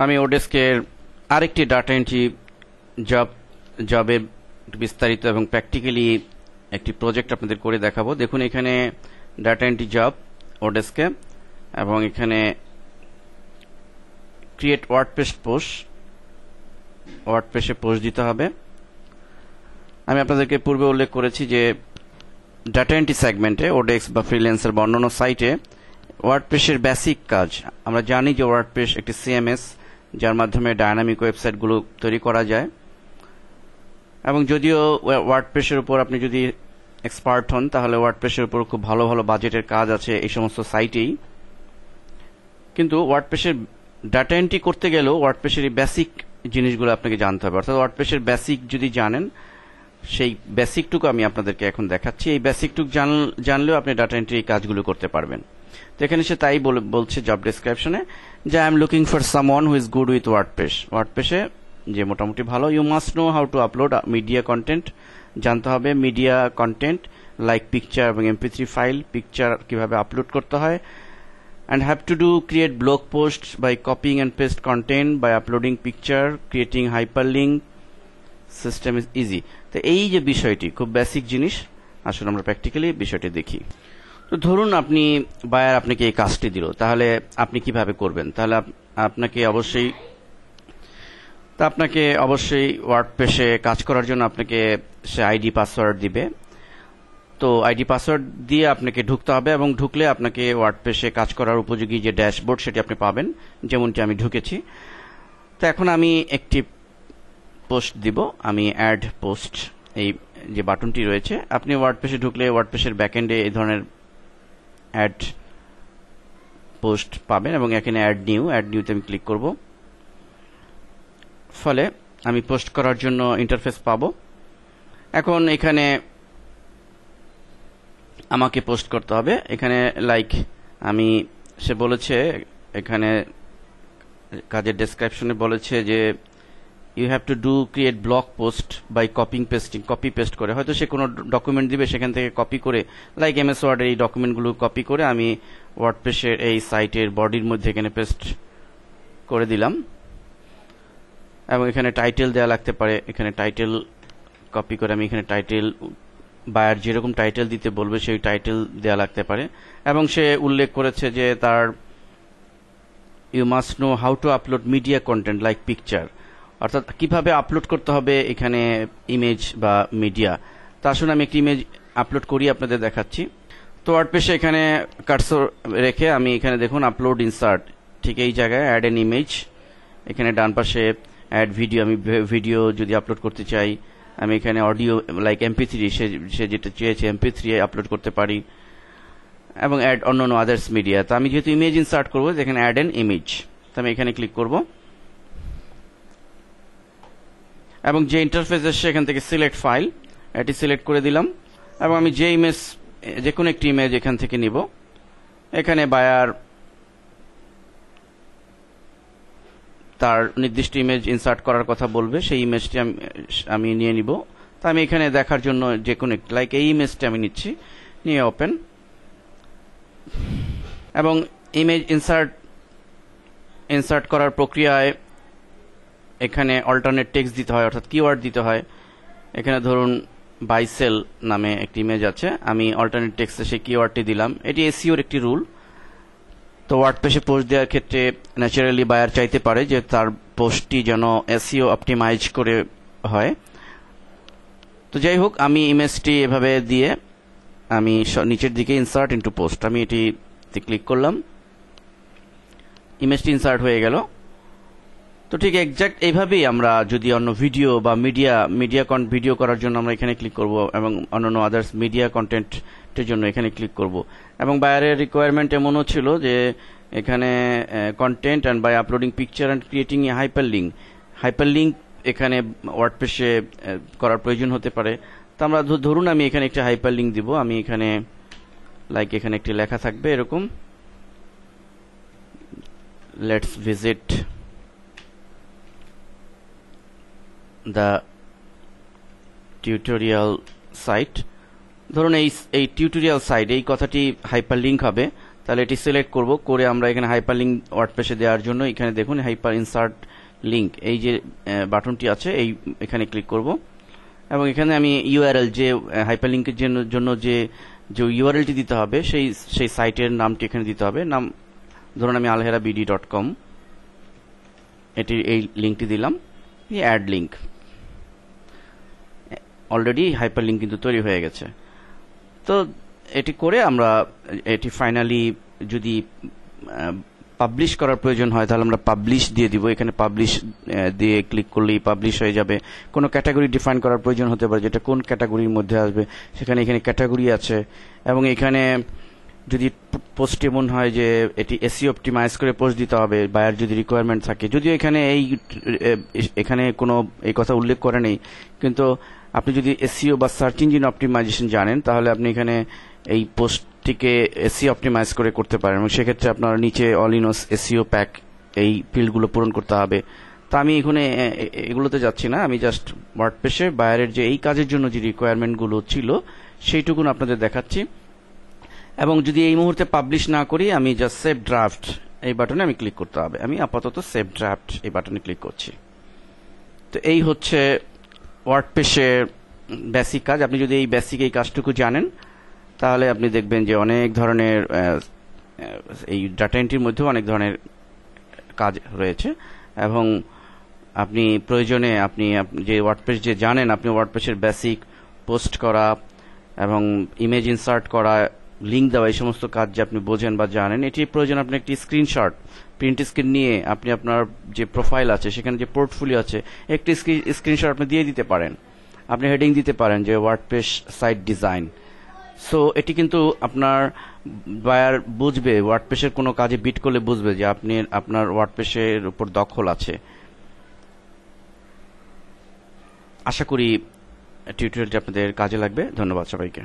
আমি ওডেস্কের আরেকটি data entry জবের বিস্তারিত এবং প্র্যাকটিক্যালি একটি প্রজেক্ট আপনাদের করে দেখাবো। দেখুন এখানে ডাটা এন্ট্রি জব ওডেস্কে, এবং এখানে ক্রিয়েট ওয়ার্ডপ্রেসে পোস্ট দিতে হবে। আমি আপনাদেরকে পূর্বে উল্লেখ করেছি যে ডাটা এন্ট্রি সেগমেন্টে ওডেস্ক বা ফ্রিল্যান্সার বা অন্যান্য সাইটে ওয়ার্ডপ্রেসের বেসিক কাজ, আমরা জানি যে ওয়ার্ডপ্রেস একটি সিএমএস যার মাধ্যমে ডায়নামিক ওয়েবসাইটগুলো তৈরি করা যায়। এবং যদিও ওয়ার্ডপ্রেসের উপর আপনি যদি এক্সপার্ট হন তাহলে ওয়ার্ডপ্রেসের উপর খুব ভালো ভালো বাজেটের কাজ আছে এই সমস্ত সাইটেই, কিন্তু ওয়ার্ডপ্রেসের ডাটা এন্ট্রি করতে গেলেও ওয়ার্ডপ্রেসের এই বেসিক জিনিসগুলো আপনাকে জানতে হবে। অর্থাৎ ওয়ার্ডপ্রেসের বেসিক যদি জানেন, সেই বেসিকটুকু আমি আপনাদেরকে এখন দেখাচ্ছি। এই বেসিকটুকু জানলেও আপনি ডাটা এন্ট্রি কাজগুলো করতে পারবেন। তো এখানে সে তাই বলছে জব ডেসক্রিপশনে যে I am looking for someone who is good with ওয়ার্ডপ্রেসে যে মোটামুটি ভালো। You must know how to upload media content, জানতে হবে মিডিয়া কন্টেন্ট লাইক পিকচার এবং MP3 ফাইল, পিকচার কিভাবে আপলোড করতে হয়, and have to do create blog posts by copying and paste content by uploading picture, creating hyperlink, system is easy। তো এই যে বিষয়টি খুব বেসিক জিনিস, আসলে আমরা প্র্যাকটিক্যালি বিষয়টি দেখি। তো ধরুন আপনি বায়ার আপনাকে এই কাজটি দিল, তাহলে আপনি কিভাবে করবেন? তাহলে আপনাকে অবশ্যই ওয়ার্ডপ্রেসে কাজ করার জন্য আপনাকে সে আইডি পাসওয়ার্ড দিবে। তো আইডি পাসওয়ার্ড দিয়ে আপনাকে ঢুকতে হবে, এবং ঢুকলে আপনাকে ওয়ার্ডপ্রেসে কাজ করার উপযোগী যে ড্যাশবোর্ড সেটি আপনি পাবেন, যেমনটি আমি ঢুকেছি। তো এখন আমি একটি পোস্ট দিব, আমি অ্যাড পোস্ট এই যে বাটনটি রয়েছে, আপনি ওয়ার্ডপ্রেসে ঢুকলে ওয়ার্ডপ্রেসের ব্যাকএন্ডে এই ধরনের অ্যাড পোস্ট পাবেন, এবং এখানে অ্যাড নিউতে আমি ক্লিক করব। ফলে আমি পোস্ট করার জন্য ইন্টারফেস পাবো। এখন এখানে আমাকে পোস্ট করতে হবে। এখানে সে বলেছে, এখানে কাজের ডেসক্রিপশনে বলেছে যে you have to do create blog post by copy paste করে। হয়তো সে কোনো ডকুমেন্ট দিবে, সেখান থেকে কপি করে MS ওয়ার্ডের এই ডকুমেন্টগুলো কপি করে আমি ওয়ার্ডপ্রেসের এই সাইটের বডির মধ্যে এখানে পেস্ট করে দিলাম। এবং এখানে টাইটেল দেওয়া লাগতে পারে, এখানে টাইটেল কপি করে আমি এখানে টাইটেল, বায়ার যেরকম টাইটেল দিতে বলবে সেই টাইটেল দেওয়া লাগতে পারে। এবং সে উল্লেখ করেছে যে তার you must know how to upload media content like picture, অর্থাৎ কিভাবে আপলোড করতে হবে এখানে ইমেজ বা মিডিয়া। তো আসলে আমি একটি ইমেজ আপলোড করি আপনাদের দেখাচ্ছি। তো ওয়ার্ডপ্রেসে এখানে কার্সর রেখে আমি এখানে দেখুন আপলোড ইনসার্ট, ঠিক এই জায়গায় অ্যাড এন ইমেজ, এখানে ডান পাশে অ্যাড ভিডিও, আমি ভিডিও যদি আপলোড করতে চাই, আমি এখানে অডিও লাইক MP3 সে যেটা চেয়েছে MP3 আপলোড করতে পারি, এবং অ্যাড অন্যান্য আদার্স মিডিয়া। তো আমি যেহেতু ইমেজ ইনসার্ট করবো, এখানে অ্যাড এন ইমেজ, তো আমি এখানে ক্লিক করব, এবং যে ইন্টারফেস এসে এখান থেকে সিলেক্ট ফাইল এটি সিলেক্ট করে দিলাম। এবং আমি যে কোনো একটি ইমেজ এখান থেকে নিব। এখানে বায়ার তার নির্দিষ্ট ইমেজ ইনসার্ট করার কথা বলবে, সেই ইমেজটি আমি নিয়ে নিব। তো আমি এখানে দেখার জন্য যে কোনো এই ইমেজটি আমি নিচ্ছি, নিয়ে ওপেন। এবং ইমেজ ইনসার্ট করার প্রক্রিয়ায় এখানে অল্টারনেট টেক্সট দিতে হয়, অর্থাৎ কিওয়ার্ড দিতে হয়। এখানে ধরুন বাইসেল নামে একটি ইমেজ আছে, আমি অল্টারনেট টেক্সটে সেই কিওয়ার্ডটি দিলাম। এটি এসইওর একটি রুল। তো ওয়ার্ডপ্রেসে পোস্ট দেওয়ার ক্ষেত্রে ন্যাচারালি বায়ার চাইতে পারে যে তার পোস্টটি যেন এসইও অপটিমাইজ করে হয়। তো যাই হোক, আমি ইমেজটি এভাবে দিয়ে আমি নিচের দিকে ইনসার্ট ইনটু পোস্ট, আমি এটিতে ক্লিক করলাম, ইমেজটি ইনসার্ট হয়ে গেল। তো ঠিক এক্সাক্ট এইভাবেই আমরা যদি অন্য ভিডিও বা ভিডিও করার জন্য আমরা এখানে ক্লিক করব, এবং অন্যান্য আদার্স মিডিয়া কন্টেন্টের জন্য এখানে ক্লিক করব। এবং বায়ারের রিকোয়ারমেন্ট এমনও ছিল যে এখানে content and by uploading picture and creating a hyperlink এখানে ওয়ার্ডপ্রেসে করার প্রয়োজন হতে পারে। তো আমরা ধরুন আমি এখানে একটা হাইপারলিঙ্ক দিব, আমি এখানে এখানে একটি লেখা থাকবে এরকম, let's visit the tutorial site. ধরুন এই টিউটোরিয়াল সাইট, এই কথাটি হাইপারলিঙ্ক হবে। তাহলে এটি সিলেক্ট করব, করে আমরা এখানে হাইপারলিংক ওয়ার্ডপ্রেসে দেওয়ার জন্য এখানে দেখুন হাইপার ইনসার্ট লিংক এই যে বাটনটি আছে এখানে ক্লিক করব এবং এখানে আমি ইউআরএল যে হাইপারলিংকের জন্য যে ইউআরএলটি দিতে হবে সেই সাইটের নামটি এখানে দিতে হবে। নাম ধরুন আমি alherabd.com, এই লিংকটি দিলাম, অ্যাড লিংক। অলরেডি হাইপারলিংক কিন্তু তৈরি হয়ে গেছে। তো এটি করে আমরা এটি ফাইনালি যদি পাবলিশ করার প্রয়োজন হয় তাহলে আমরা পাবলিশ দিয়ে দিব। এখানে পাবলিশ দিয়ে ক্লিক করলেই পাবলিশ হয়ে যাবে। কোনো ক্যাটাগরি ডিফাইন করার প্রয়োজন হতে পারে, যেটা কোন ক্যাটাগরির মধ্যে আসবে এখানে ক্যাটাগরি আছে। এবং এখানে যদি পোস্ট এমন হয় যে এটি এসইও অপটিমাইজ করে পোস্ট দিতে হবে, বায়ার যদি রিকোয়ারমেন্ট থাকে, যদিও এখানে কোনো এই কথা উল্লেখ করে নেই, কিন্তু আপনি যদি এসইও বা সার্চ ইঞ্জিন অপটিমাইজেশন জানেন তাহলে আপনি এখানে এই পোস্টটিকে এসইও অপটিমাইজ করে করতে পারেন এবং সেক্ষেত্রে আপনার নিচে অল ইন এসইও প্যাক এই ফিল্ডগুলো পূরণ করতে হবে। তা আমি এখানে এগুলোতে যাচ্ছি না, আমি জাস্ট ওয়ার্ডপ্রেসে বায়ারের যে এই কাজের জন্য যে রিকোয়ারমেন্টগুলো ছিল সেইটুকুন আপনাদের দেখাচ্ছি। এবং যদি এই মুহূর্তে পাবলিশ না করি আমি জাস্ট সেভ ড্রাফট এই বাটনে আমি ক্লিক করতে হবে। আমি আপাতত সেভ ড্রাফট এই বাটনে ক্লিক করছি। তো এই হচ্ছে ওয়ার্ডপ্রেসের বেসিক কাজ। আপনি যদি এই বেসিক এই কাজটুকু জানেন তাহলে আপনি দেখবেন যে অনেক ধরনের এই ডাটা এন্ট্রির মধ্যেও অনেক ধরনের কাজ রয়েছে এবং আপনি প্রয়োজনে আপনি যে ওয়ার্ডপ্রেস যে জানেন, আপনি ওয়ার্ডপ্রেসের বেসিক পোস্ট করা এবং ইমেজ ইনসার্ট করা, লিঙ্ক দেওয়া, এই সমস্ত কাজ যে আপনি বোঝেন বা জানেন, এটি প্রয়োজন আপনি একটি স্ক্রিনশট প্রিন্ট স্ক্রিন নিয়ে আপনি আপনার যে প্রোফাইল আছে সেখানে যে পোর্টফোলিও আছে একটি স্ক্রিনশট আপনি দিয়ে দিতে পারেন। আপনি হেডিং দিতে পারেন যে ওয়ার্ডপ্রেস সাইট ডিজাইন। সো এটি কিন্তু আপনার বায়ার বুঝবে, ওয়ার্ডপ্রেসের কোনো কাজে বিট করলে বুঝবে যে আপনি আপনার ওয়ার্ডপ্রেসের উপর দখল আছে। আশা করি টিউটোরিয়ালটি আপনাদের কাজে লাগবে। ধন্যবাদ সবাইকে।